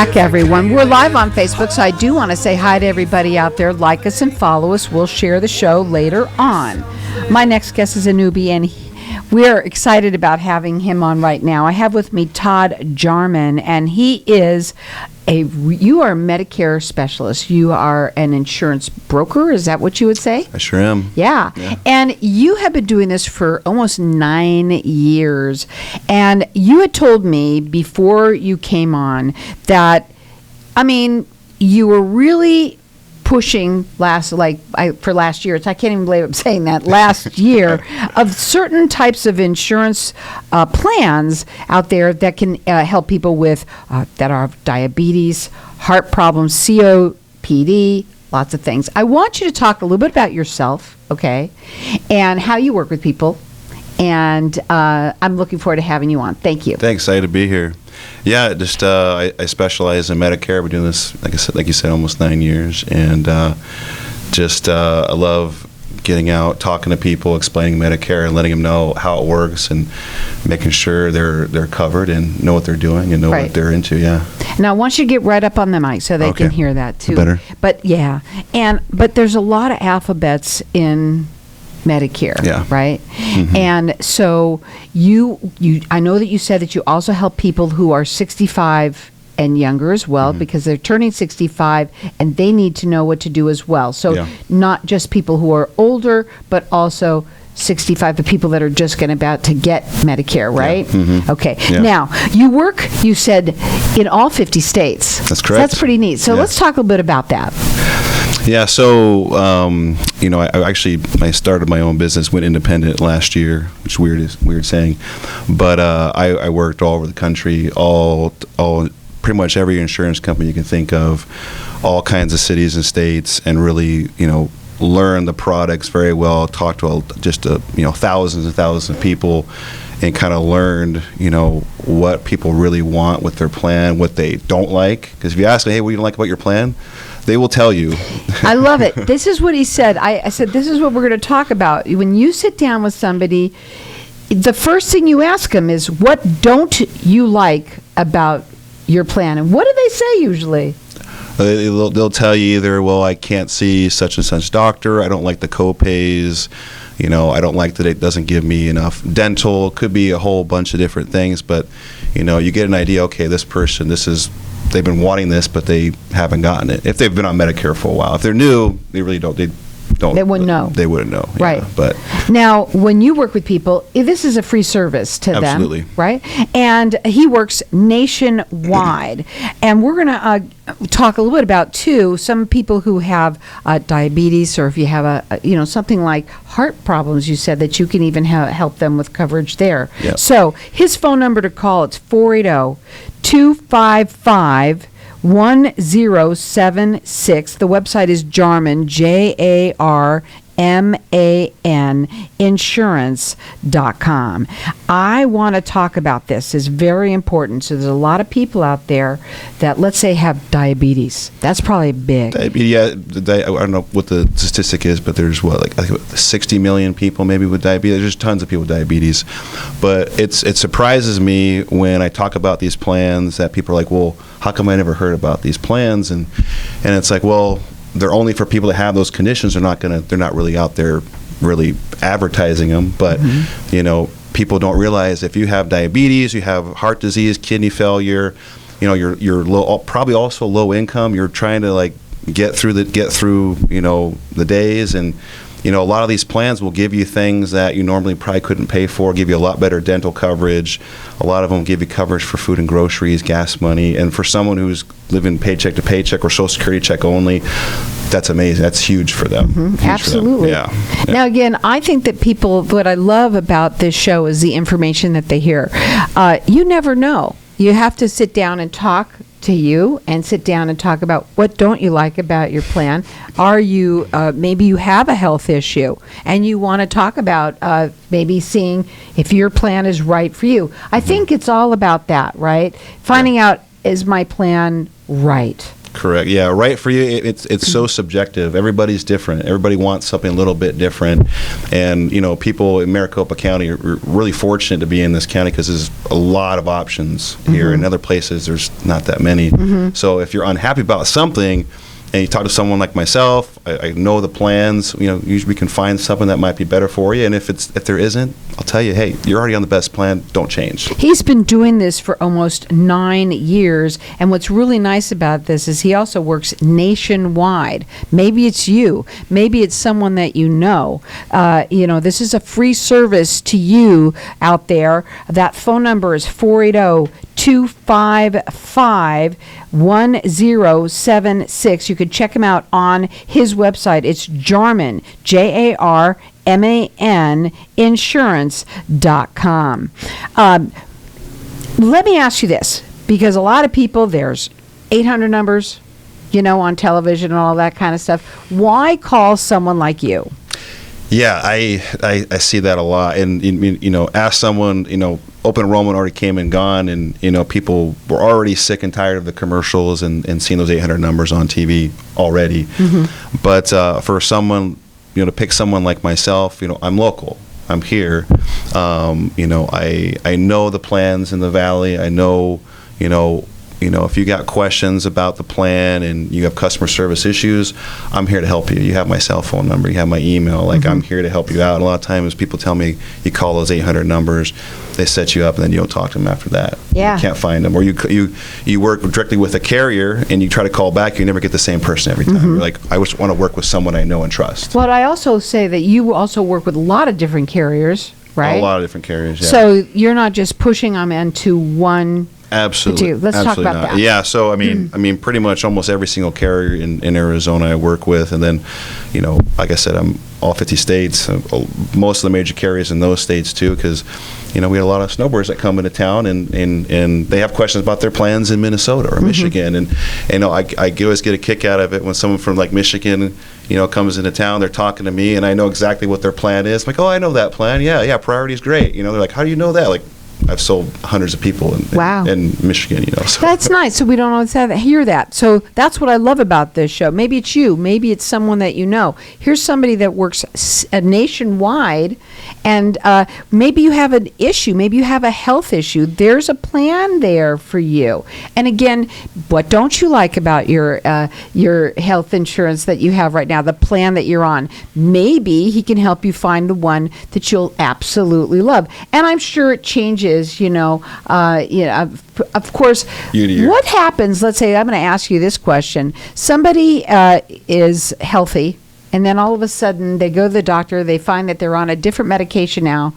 Back, everyone. We're live on Facebook, so I do want to say hi to everybody out there. Like us and follow us. We'll share the show later on. My next guest is a newbie, and we're excited about having him on right now. I have with me Todd Jarman, and he is you are a Medicare specialist. You are an insurance broker. Is that what you would say? I sure am. Yeah. And you have been doing this for almost 9 years. And you had told me before you came on that, you were really pushing for last year. I can't even believe I'm saying that. Last year of certain types of insurance plans out there that can help people with that are diabetes, heart problems, COPD, lots of things. I want you to talk a little bit about yourself, okay, and how you work with people. And I'm looking forward to having you on. Thank you. Thanks. Excited to be here. Yeah, just I specialize in Medicare. I've been doing this, like you said, almost 9 years, and I love getting out, talking to people, explaining Medicare, and letting them know how it works, and making sure they're covered and know what they're doing and know what they're into. Yeah. Now, I want you to get right up on the mic so they can hear that too. Better. But but there's a lot of alphabets in Medicare, right? Mm-hmm. And so I know that you said that you also help people who are 65 and younger as well, because they're turning 65 and they need to know what to do as well. So not just people who are older, but also 65, the people that are just about to get Medicare, right? Yeah. Mm-hmm. Okay. Yeah. Now, you said, in all 50 states. That's correct. So that's pretty neat. So let's talk a little bit about that. Yeah, so, I started my own business, went independent last year, which is weird saying, but I worked all over the country, all pretty much every insurance company you can think of, all kinds of cities and states, and really, learn the products very well, talk to thousands and thousands of people, and kind of learned, what people really want with their plan, what they don't like. Because if you ask them, hey, what do you like about your plan? They will tell you. I love it. This is what he said. I said, this is what we're going to talk about. When you sit down with somebody, the first thing you ask them is, what don't you like about your plan? And what do they say usually? They'll tell you either, well, I can't see such and such doctor. I don't like the co-pays. I don't like that it doesn't give me enough dental. Could be a whole bunch of different things. But, you get an idea, okay, this person, they've been wanting this, but they haven't gotten it. If they've been on Medicare for a while. If they're new, they really don't. They wouldn't know. They wouldn't know. Right. But now, when you work with people, this is a free service to them. Absolutely. Right? And he works nationwide. And we're going to talk a little bit about, too, some people who have diabetes, or if you have something like heart problems, you said that you can even help them with coverage there. Yep. So his phone number to call, it's 480-255 1076. The website is Jarman, JARMAN, insurance.com. I want to talk about this. It's very important. So there's a lot of people out there that, let's say, have diabetes. That's probably big. Diabetes, I don't know what the statistic is, but there's 60 million people maybe with diabetes. There's tons of people with diabetes. But it surprises me when I talk about these plans that people are like, well, how come I never heard about these plans? And it's like, well, they're only for people that have those conditions. They're not really out there really advertising them. But people don't realize if you have diabetes, you have heart disease, kidney failure, you're low, probably also low income. You're trying to get through the days, and a lot of these plans will give you things that you normally probably couldn't pay for, give you a lot better dental coverage. A lot of them give you coverage for food and groceries, gas money, and for someone who's living paycheck to paycheck or Social Security check only, that's amazing. That's huge for them. Mm-hmm. Huge Absolutely. For them. Yeah. Now, again, I think that what I love about this show is the information that they hear. You never know. You have to sit down and talk to you and sit down and talk about what don't you like about your plan. Are you maybe you have a health issue and you want to talk about maybe seeing if your plan is right for you. I think it's all about that, right? Finding out, is my plan right? Correct. Yeah, right for you. It's so subjective. Everybody's different. Everybody wants something a little bit different, and people in Maricopa County are really fortunate to be in this county because there's a lot of options here. In other places, there's not that many. So if you're unhappy about something, and you talk to someone like myself, I know the plans. Usually we can find something that might be better for you. And if there isn't, I'll tell you, hey, you're already on the best plan. Don't change. He's been doing this for almost 9 years, and what's really nice about this is he also works nationwide. Maybe it's you. Maybe it's someone that you know. This is a free service to you out there. That phone number is 480-255-1076. You could check him out on his website. It's Jarman, Jarman, insurance.com. Let me ask you this, because a lot of people, there's 800 numbers, on television and all that kind of stuff. Why call someone like you? Yeah, I see that a lot. And, ask someone, open enrollment already came and gone, and, people were already sick and tired of the commercials and seeing those 800 numbers on TV already. But for someone, to pick someone like myself, I'm local. I'm here. I know the plans in the Valley. I know, if you got questions about the plan and you have customer service issues, I'm here to help you. You have my cell phone number. You have my email. I'm here to help you out. A lot of times people tell me you call those 800 numbers, they set you up, and then you don't talk to them after that. Yeah. You can't find them. Or you work directly with a carrier and you try to call back, you never get the same person every time. You're like, I just want to work with someone I know and trust. Well, I also say that you also work with a lot of different carriers, right? A lot of different carriers, yeah. So you're not just pushing them into one. Absolutely. Let's Absolutely talk about not. that. Yeah. So I mean, pretty much almost every single carrier in Arizona I work with, and then, like I said, I'm all 50 states. Most of the major carriers in those states too, because, we have a lot of snowbirds that come into town and they have questions about their plans in Minnesota or Michigan, and I always get a kick out of it when someone from like Michigan, comes into town. They're talking to me, and I know exactly what their plan is. I'm like, oh, I know that plan. Yeah, priority is great. They're like, how do you know that? Like, I've sold hundreds of people in Michigan, So. That's nice. So we don't always hear that. So that's what I love about this show. Maybe it's you. Maybe it's someone that you know. Here's somebody that works nationwide, and maybe you have an issue. Maybe you have a health issue. There's a plan there for you. And again, what don't you like about your health insurance that you have right now, the plan that you're on? Maybe he can help you find the one that you'll absolutely love. And I'm sure it changes. Of course, year to year. What happens, let's say, I'm going to ask you this question. Somebody is healthy, and then all of a sudden they go to the doctor, they find that they're on a different medication now.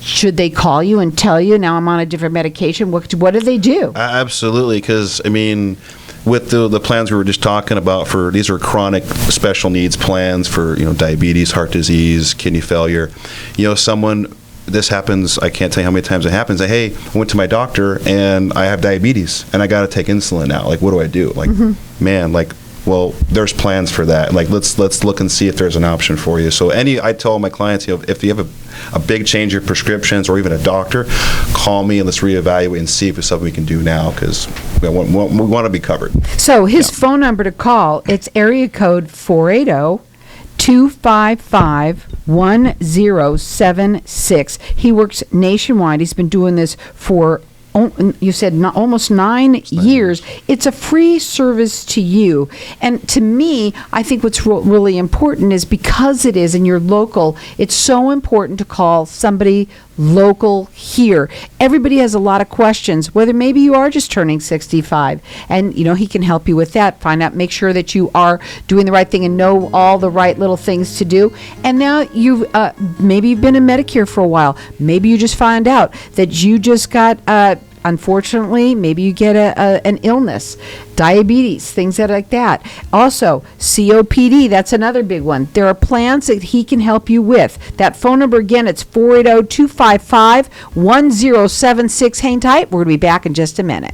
Should they call you and tell you, now I'm on a different medication? What do they do? Absolutely, because, with the plans we were just talking about, these are chronic special needs plans for, diabetes, heart disease, kidney failure. This happens, I can't tell you how many times it happens. Hey, I went to my doctor and I have diabetes and I got to take insulin now. Like, what do I do? Like, man, well, there's plans for that. Like, let's look and see if there's an option for you. So I tell my clients, if you have a big change of prescriptions or even a doctor, call me and let's reevaluate and see if it's something we can do now, because we want to be covered. So his phone number to call, it's area code 480-255-1076. He works nationwide. He's been doing this for, you said, almost 9 years. It's a free service to you. And to me, I think what's really important is, because it is and you're local, it's so important to call somebody local here. Everybody has a lot of questions, whether maybe you are just turning 65, and he can help you with that. Find out, make sure that you are doing the right thing and know all the right little things to do. And now you've maybe you've been in Medicare for a while. Maybe you just find out that you just got unfortunately, maybe you get an illness, diabetes, things like that. Also, COPD, that's another big one. There are plans that he can help you with. That phone number again, it's 480-255-1076. Hang tight. We're going to be back in just a minute.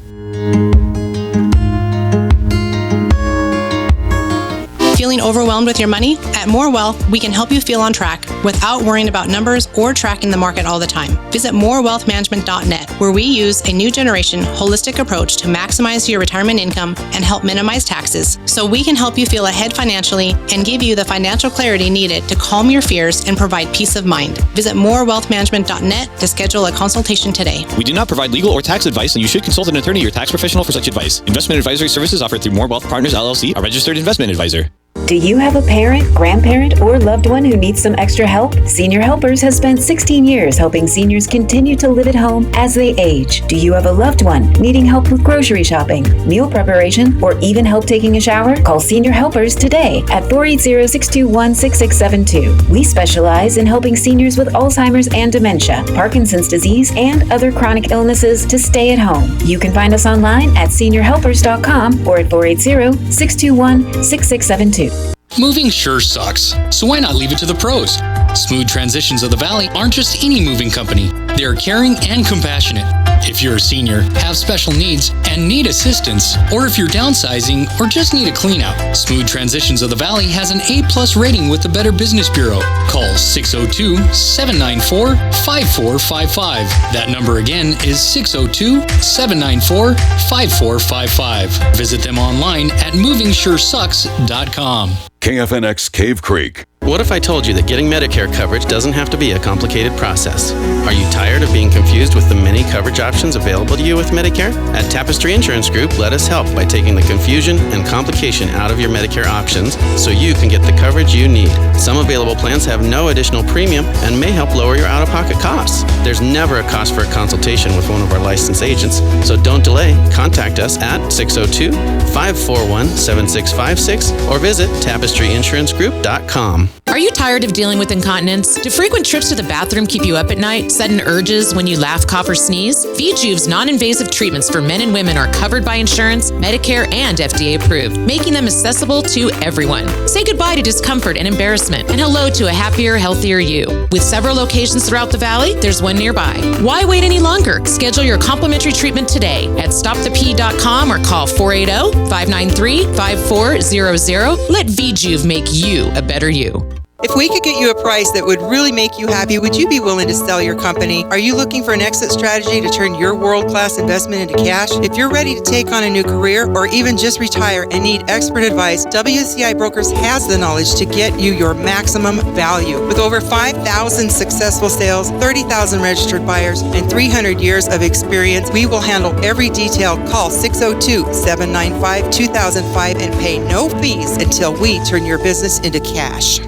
Feeling Overwhelmed with your money? At More Wealth, we can help you feel on track without worrying about numbers or tracking the market all the time. Visit morewealthmanagement.net, where we use a new generation holistic approach to maximize your retirement income and help minimize taxes, so we can help you feel ahead financially and give you the financial clarity needed to calm your fears and provide peace of mind. Visit morewealthmanagement.net to schedule a consultation today. We do not provide legal or tax advice, and you should consult an attorney or tax professional for such advice. Investment advisory services offered through More Wealth Partners, LLC, a registered investment advisor. Do you have a parent, grandparent, or loved one who needs some extra help? Senior Helpers has spent 16 years helping seniors continue to live at home as they age. Do you have a loved one needing help with grocery shopping, meal preparation, or even help taking a shower? Call Senior Helpers today at 480-621-6672. We specialize in helping seniors with Alzheimer's and dementia, Parkinson's disease, and other chronic illnesses to stay at home. You can find us online at seniorhelpers.com or at 480-621-6672. Moving sure sucks, so why not leave it to the pros? Smooth Transitions of the Valley aren't just any moving company. They are caring and compassionate. If you're a senior, have special needs, and need assistance, or if you're downsizing or just need a clean out, Smooth Transitions of the Valley has an A+ rating with the Better Business Bureau. Call 602-794-5455. That number again is 602-794-5455. Visit them online at movingsuresucks.com. KFNX Cave Creek. What if I told you that getting Medicare coverage doesn't have to be a complicated process? Are you tired of being confused with the many coverage options available to you with Medicare? At Tapestry Insurance Group, let us help by taking the confusion and complication out of your Medicare options so you can get the coverage you need. Some available plans have no additional premium and may help lower your out-of-pocket costs. There's never a cost for a consultation with one of our licensed agents, so don't delay. Contact us at 602-541-7656 or visit tapestryinsurancegroup.com. Are you tired of dealing with incontinence? Do frequent trips to the bathroom keep you up at night? Sudden urges when you laugh, cough, or sneeze? VJuve's non-invasive treatments for men and women are covered by insurance, Medicare, and FDA approved, making them accessible to everyone. Say goodbye to discomfort and embarrassment, and hello to a happier, healthier you. With several locations throughout the Valley, there's one nearby. Why wait any longer? Schedule your complimentary treatment today at stopthep.com or call 480-593-5400. Let VJuve make you a better you. If we could get you a price that would really make you happy, would you be willing to sell your company? Are you looking for an exit strategy to turn your world-class investment into cash? If you're ready to take on a new career or even just retire and need expert advice, WCI Brokers has the knowledge to get you your maximum value. With over 5,000 successful sales, 30,000 registered buyers, and 300 years of experience, we will handle every detail. Call 602-795-2005 and pay no fees until we turn your business into cash.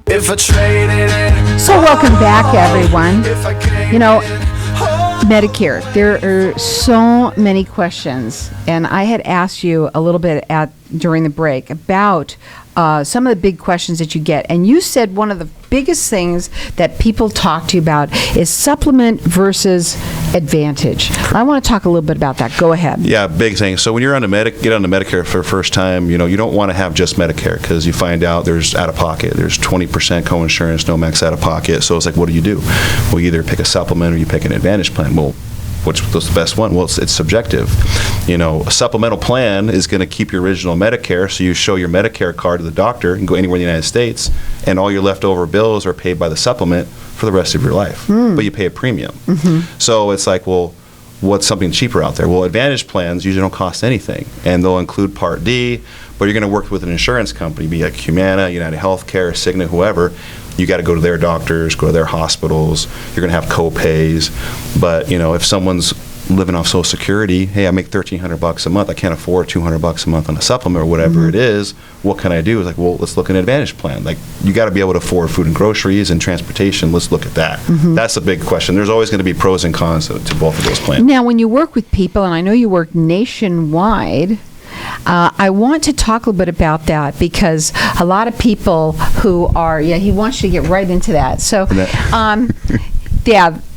So welcome back, everyone. You know, Medicare, there are so many questions, and I had asked you a little bit during the break about some of the big questions that you get, and you said one of the biggest things that people talk to you about is supplement versus advantage. I want to talk a little bit about that. Go ahead. Yeah, big thing. So when you're on get onto Medicare for the first time, you don't want to have just Medicare because you find out there's out-of-pocket. There's 20% co-insurance, no max out-of-pocket. So it's like, what do? Well, you either pick a supplement or you pick an advantage plan. Well, what's the best one? Well, it's subjective. A supplemental plan is going to keep your original Medicare, so you show your Medicare card to the doctor and go anywhere in the United States, and all your leftover bills are paid by the supplement for the rest of your life. But you pay a premium. Mm-hmm. So it's like, well, what's something cheaper out there? Well, advantage plans usually don't cost anything, and they'll include Part D, but you're going to work with an insurance company, be it Humana, United Healthcare, Cigna, whoever. You got to go to their doctors, go to their hospitals. You're going to have co-pays. But, if someone's living off Social Security, hey, I make $1,300 a month. I can't afford $200 a month on a supplement or whatever it is. What can I do? It's like, well, let's look at an advantage plan. Like, you got to be able to afford food and groceries and transportation. Let's look at that. That's a big question. There's always going to be pros and cons to both of those plans. Now, when you work with people, and I know you work nationwide, I want to talk a little bit about that because a lot of people who are, he wants you to get right into that. So,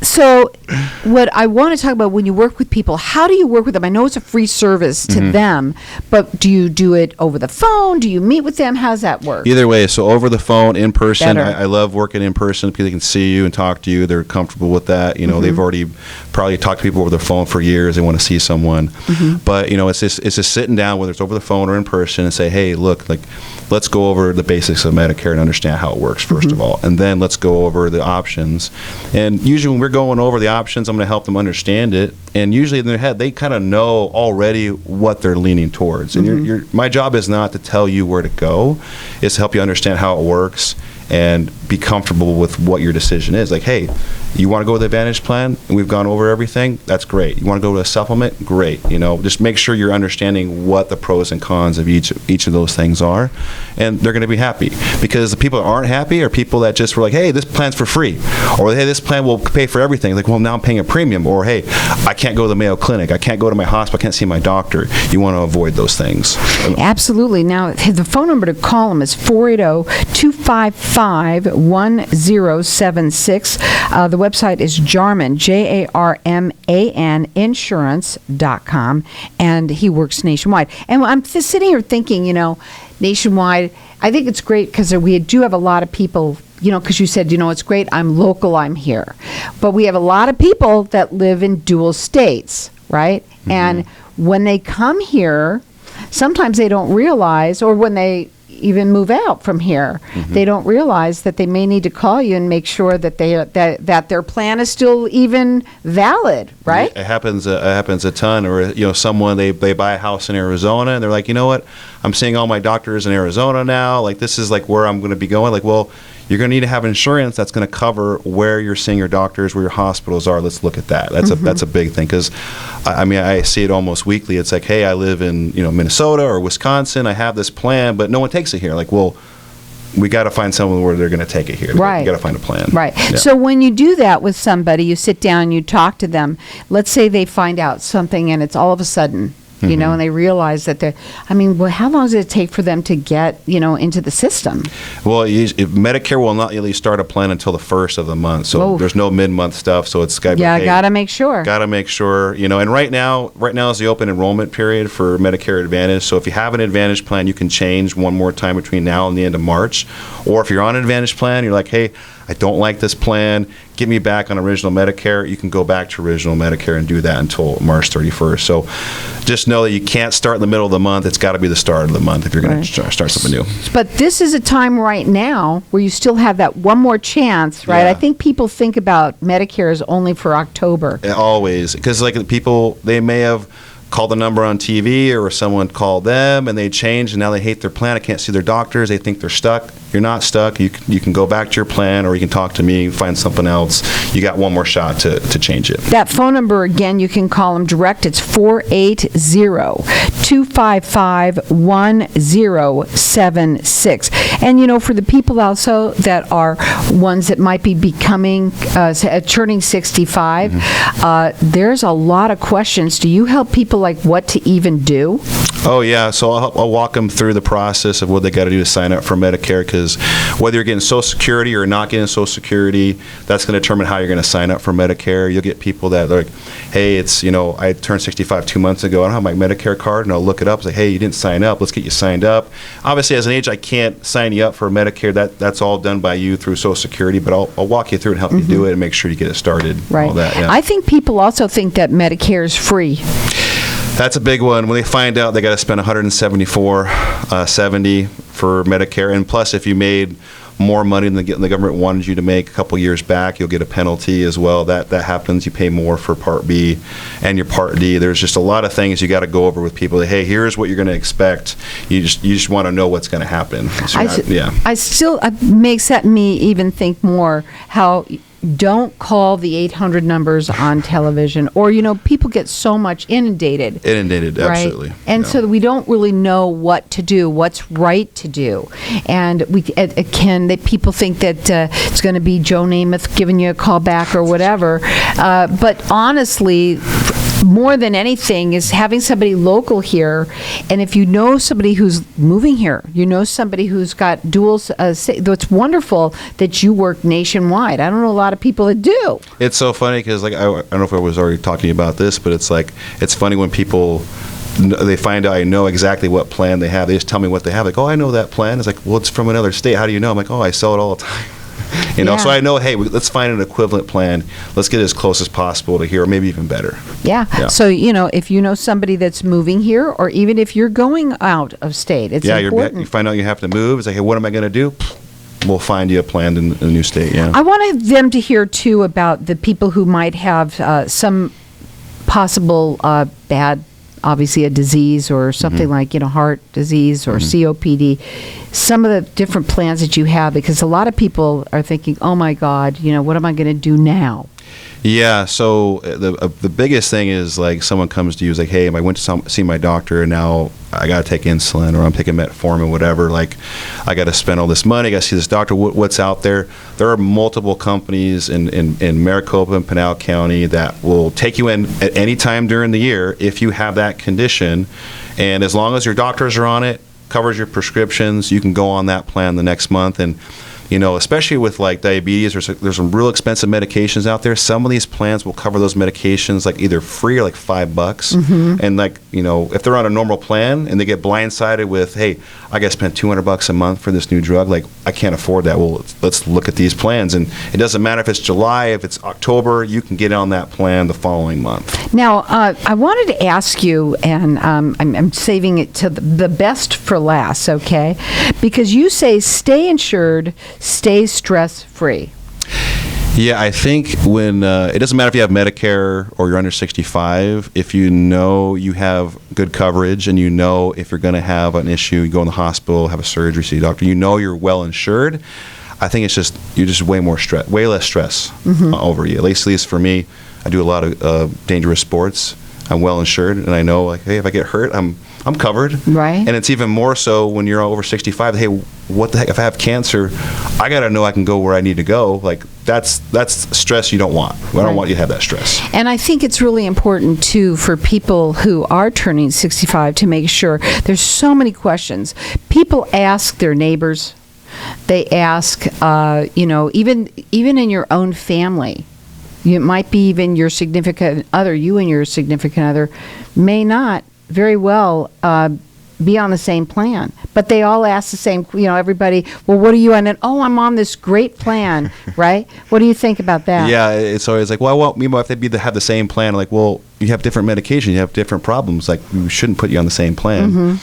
So what I want to talk about, when you work with people, how do you work with them? I know it's a free service to them, but do you do it over the phone? Do you meet with them? How's that work? Either way, so over the phone, in person. Better. I love working in person because they can see you and talk to you. They're comfortable with that. You know, they've already probably talked to people over the phone for years. They want to see someone. But, you know, it's just sitting down, whether it's over the phone or in person, and say, hey, look, like, let's go over the basics of Medicare and understand how it works, first of all. And then let's go over the options. And usually when we're going over the options, I'm going to help them understand it. And usually in their head, they kind of know already what they're leaning towards. And my job is not to tell you where to go. It's to help you understand how it works and be comfortable with what your decision is. Like, hey, you want to go with the Advantage plan, and we've gone over everything, that's great. You want to go to a supplement, great. You know, just make sure you're understanding what the pros and cons of each of those things are, and they're going to be happy. Because the people that aren't happy are people that just were like, hey, this plan's for free, or hey, this plan will pay for everything. Like, well, now I'm paying a premium, or hey, I can't go to the Mayo Clinic, I can't go to my hospital, I can't see my doctor. You want to avoid those things. Absolutely. Now, the phone number to call them is 480-255-1076. The website is Jarman, Jarman Insurance.com, and he works nationwide. And I'm just sitting here thinking, you know, nationwide, I think it's great because we do have a lot of people, you know, because you said, you know, it's great, I'm local, I'm here. But we have a lot of people that live in dual states, right? And when they come here, sometimes they don't realize, or when they even move out from here, they don't realize that they may need to call you and make sure that that their plan is still even valid, right? It happens a ton. Or, you know, someone they buy a house in Arizona and they're like, you know what, I'm seeing all my doctors in Arizona now, like this is like where I'm going to be going. Like, well, you're going to need to have insurance that's going to cover where you're seeing your doctors, where your hospitals are. Let's look at that. That's a big thing, because I mean, I see it almost weekly. It's like, hey, I live in, you know, Minnesota or Wisconsin. I have this plan, but no one takes it here. Like, well, we got to find someone where they're going to take it here. Right. You got to find a plan. Right. Yeah. So when you do that with somebody, you sit down, you talk to them. Let's say they find out something and it's all of a sudden, you know, and they realize that well, how long does it take for them to get, you know, into the system? Well, Medicare will not really start a plan until the first of the month, so there's no mid-month stuff. So it's got to be, gotta make sure. Got to make sure, you know. And right now is the open enrollment period for Medicare Advantage. So if you have an Advantage plan, you can change one more time between now and the end of March. Or if you're on an Advantage plan, you're like, hey, I don't like this plan, get me back on original Medicare, you can go back to original Medicare and do that until March 31st. So just know that you can't start in the middle of the month. It's got to be the start of the month if you're going to start something new. But this is a time right now where you still have that one more chance, right? Yeah. I think people think about Medicare as only for October. Always. Because like people, they may have called the number on TV, or someone called them and they changed and now they hate their plan. I can't see their doctors. They think they're stuck. You're not stuck. You can go back to your plan, or you can talk to me, find something else. You got one more shot to change it. That phone number, again, you can call them direct. It's 480-255-1076. And, you know, for the people also that are ones that might be becoming, turning 65, there's a lot of questions. Do you help people like what to even do? Oh, yeah. So I'll walk them through the process of what they got to do to sign up for Medicare, because whether you're getting Social Security or not getting Social Security, that's going to determine how you're going to sign up for Medicare. You'll get people that are like, hey, it's, you know, I turned 65 2 months ago. I don't have my Medicare card. And I'll look it up. It's like, hey, you didn't sign up. Let's get you signed up. Obviously, as an age, I can't sign you up for Medicare. That's all done by you through Social Security, but I'll walk you through and help you do it and make sure you get it started. Right. All that, yeah. I think people also think that Medicare is free. That's a big one. When they find out they got to spend $174.70 for Medicare, and plus if you made more money than the government wanted you to make a couple years back, you'll get a penalty as well. That happens. You pay more for Part B and your Part D. There's just a lot of things you got to go over with people. Hey, here's what you're going to expect. You just want to know what's going to happen. So it makes me even think more how. Don't call the 800 numbers on television, or, you know, people get so much inundated, right? Absolutely. And so we don't really know what to do, what's right to do. And people think that it's going to be Joe Namath giving you a call back or whatever. But honestly, more than anything is having somebody local here. And if you know somebody who's moving here, you know somebody who's got dual, it's wonderful that you work nationwide. I don't know a lot of people that do. It's so funny because, like, I don't know if I was already talking to you about this, but it's like, it's funny when people, they find out I know exactly what plan they have. They just tell me what they have. Like, oh, I know that plan. It's like, well, it's from another state. How do you know? I'm like, oh, I sell it all the time. You know, so I know, hey, let's find an equivalent plan. Let's get as close as possible to here, or maybe even better. Yeah. So, you know, if you know somebody that's moving here, or even if you're going out of state, it's important. You find out you have to move. It's like, hey, what am I going to do? We'll find you a plan in a new state, I wanted them to hear, too, about the people who might have some possible bad, obviously a disease or something like, you know, heart disease or COPD, some of the different plans that you have, because a lot of people are thinking, oh my God, you know, what am I going to do now? Yeah, so the biggest thing is, like, someone comes to you, is like, hey, I went to see my doctor and now I got to take insulin, or I'm taking metformin, whatever. Like, I got to spend all this money. I got to see this doctor. What's out there? There are multiple companies in Maricopa and Pinal County that will take you in at any time during the year if you have that condition. And as long as your doctors are on it, covers your prescriptions, you can go on that plan the next month. And you know, especially with like diabetes, there's some real expensive medications out there. Some of these plans will cover those medications like either free or like $5. And like, you know, if they're on a normal plan and they get blindsided with, hey, I got to spend $200 a month for this new drug, like, I can't afford that. Well, let's look at these plans. And it doesn't matter if it's July, if it's October, you can get on that plan the following month. Now, I wanted to ask you, and I'm saving it to the best for last, okay? Because you say stay insured, stay stress-free. Yeah, I think when it doesn't matter if you have Medicare or you're under 65, if you know you have good coverage and you know if you're going to have an issue, you go in the hospital, have a surgery, see a doctor, you know you're well insured, I think it's just, you're just way less stress over you. At least for me, I do a lot of dangerous sports. I'm well insured, and I know, like, hey, if I get hurt, I'm covered. Right. And it's even more so when you're over 65. Hey, what the heck? If I have cancer, I got to know I can go where I need to go. Like, that's stress you don't want. I don't want you to have that stress. And I think it's really important, too, for people who are turning 65 to make sure. There's so many questions. People ask their neighbors. They ask, you know, even in your own family. It might be even your significant other. You and your significant other may not very well be on the same plan, but they all ask the same, you know, everybody, well, what are you on? And, oh, I'm on this great plan, right? What do you think about that? Yeah, it's always like, well, I want me if they have the same plan. Like, well, you have different medication, you have different problems. Like, we shouldn't put you on the same plan.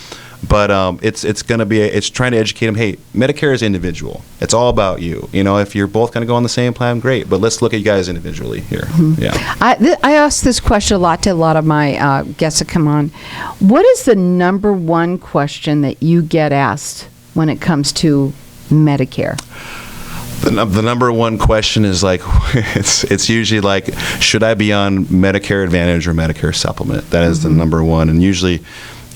But it's going to be, it's trying to educate them, hey, Medicare is individual. It's all about you. You know, if you're both going to go on the same plan, great. But let's look at you guys individually here. Yeah. I ask this question a lot to a lot of my guests that come on. What is the number one question that you get asked when it comes to Medicare? The number one question is like, it's usually like, should I be on Medicare Advantage or Medicare Supplement? That is the number one. And usually,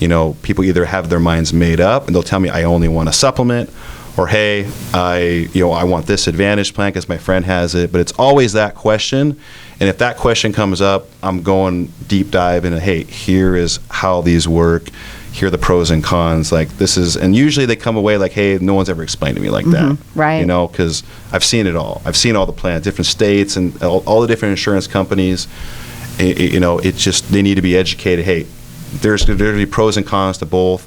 you know, people either have their minds made up and they'll tell me I only want a supplement, or hey, I want this Advantage plan because my friend has it. But it's always that question. And if that question comes up, I'm going deep dive into, hey, here is how these work. Here are the pros and cons. Like, this is, and usually they come away like, hey, no one's ever explained to me like that. Right. You know, because I've seen it all. I've seen all the plans, different states and all the different insurance companies. You know, it's just, they need to be educated. Hey, there's going to be pros and cons to both.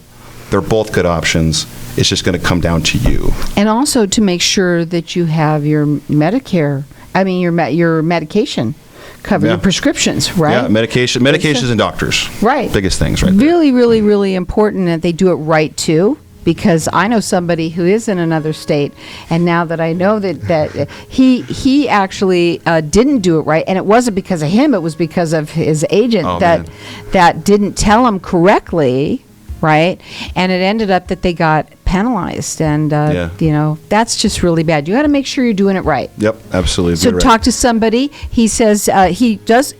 They're both good options. It's just going to come down to you. And also to make sure that you have your Medicare, your medication covered, your prescriptions, right? Yeah, medications and doctors. Right. Biggest things right there. Really, really, really important that they do it right, too. Because I know somebody who is in another state, and now that I know that he actually didn't do it right, and it wasn't because of him, it was because of his agent that didn't tell him correctly, right? And it ended up that they got penalized. And, Yeah. that's just really bad. You got to make sure you're doing it right. Yep, absolutely. So You're right. talk to somebody. He says he does,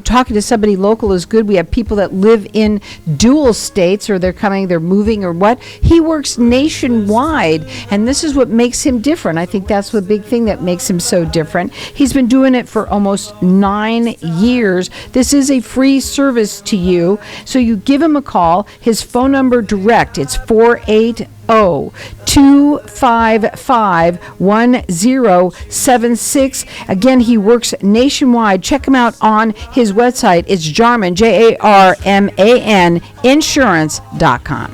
talking to somebody local is good. We have people that live in dual states, or they're moving or what. He works nationwide, and this is what makes him different. I think that's the big thing that makes him so different. He's been doing it for almost 9 years. This is a free service to you. So you give him a call. His phone number direct, it's 480-255-1076. Again, he works nationwide. Check him out on his website. It's Jarman, Jarman, insurance.com.